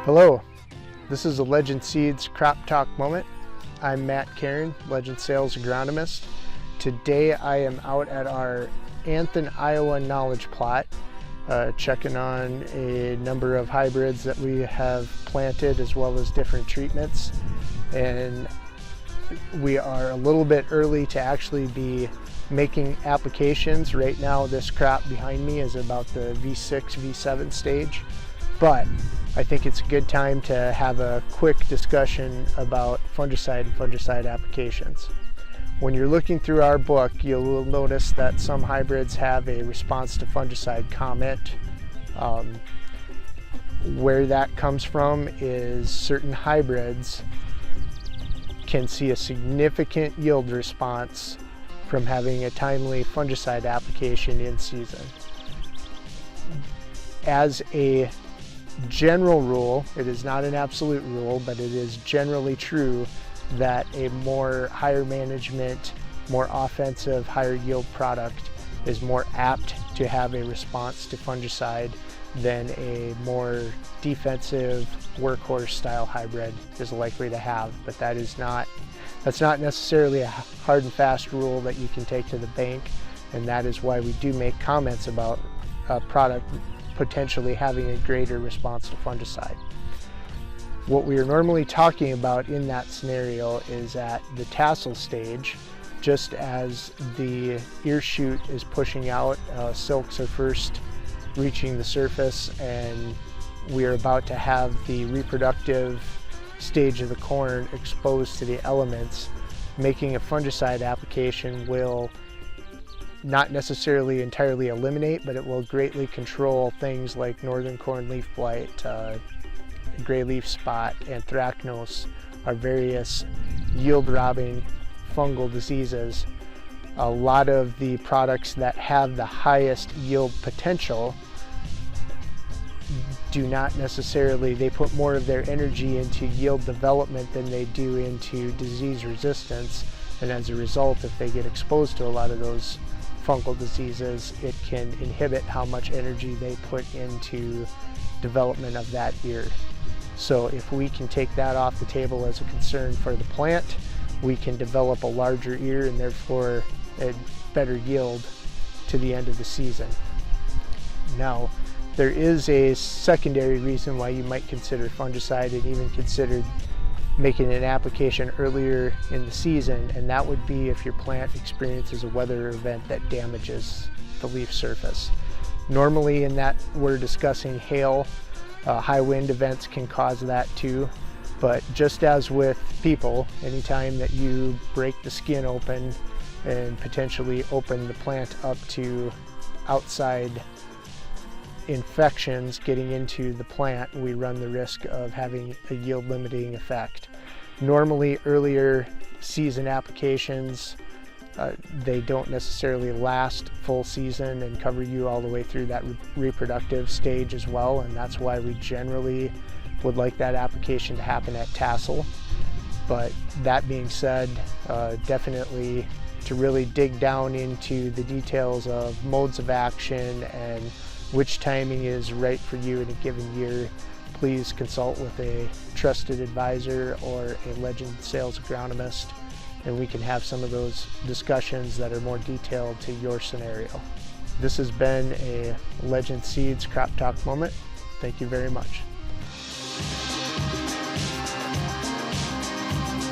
Hello, this is a Legend Seeds Crop Talk moment. I'm Matt Caron, Legend Sales Agronomist. Today I am out at our Anthon, Iowa knowledge plot, checking on a number of hybrids that we have planted as well as different treatments. And we are a little bit early to actually be making applications. Right now this crop behind me is about the V6, V7 stage, but I think it's a good time to have a quick discussion about fungicide and fungicide applications. When you're looking through our book, you will notice that some hybrids have a response to fungicide comment. Where that comes from is certain hybrids can see a significant yield response from having a timely fungicide application in season. As a general rule, it is not an absolute rule, but it is generally true that a more higher management, more offensive, higher yield product is more apt to have a response to fungicide than a more defensive workhorse style hybrid is likely to have. But that's not necessarily a hard and fast rule that you can take to the bank, and that is why we do make comments about a product potentially having a greater response to fungicide. What we are normally talking about in that scenario is at the tassel stage, just as the ear shoot is pushing out, silks are first reaching the surface, and we are about to have the reproductive stage of the corn exposed to the elements. Making a fungicide application will not necessarily entirely eliminate, but it will greatly control things like northern corn leaf blight, gray leaf spot, anthracnose, our various yield robbing fungal diseases. A lot of the products that have the highest yield potential do not necessarily, they put more of their energy into yield development than they do into disease resistance, and as a result, if they get exposed to a lot of those fungal diseases, it can inhibit how much energy they put into development of that ear. So if we can take that off the table as a concern for the plant, we can develop a larger ear and therefore a better yield to the end of the season. Now, there is a secondary reason why you might consider fungicide and even consider making an application earlier in the season, and that would be if your plant experiences a weather event that damages the leaf surface. Normally in that we're discussing hail, high wind events can cause that too, but just as with people, anytime that you break the skin open and potentially open the plant up to outside infections getting into the plant, we run the risk of having a yield limiting effect. Normally earlier season applications, they don't necessarily last full season and cover you all the way through that reproductive stage as well, and that's why we generally would like that application to happen at tassel. But that being said, definitely to really dig down into the details of modes of action and which timing is right for you in a given year, please consult with a trusted advisor or a Legend Sales Agronomist, and we can have some of those discussions that are more detailed to your scenario. This has been a Legend Seeds Crop Talk moment. Thank you very much.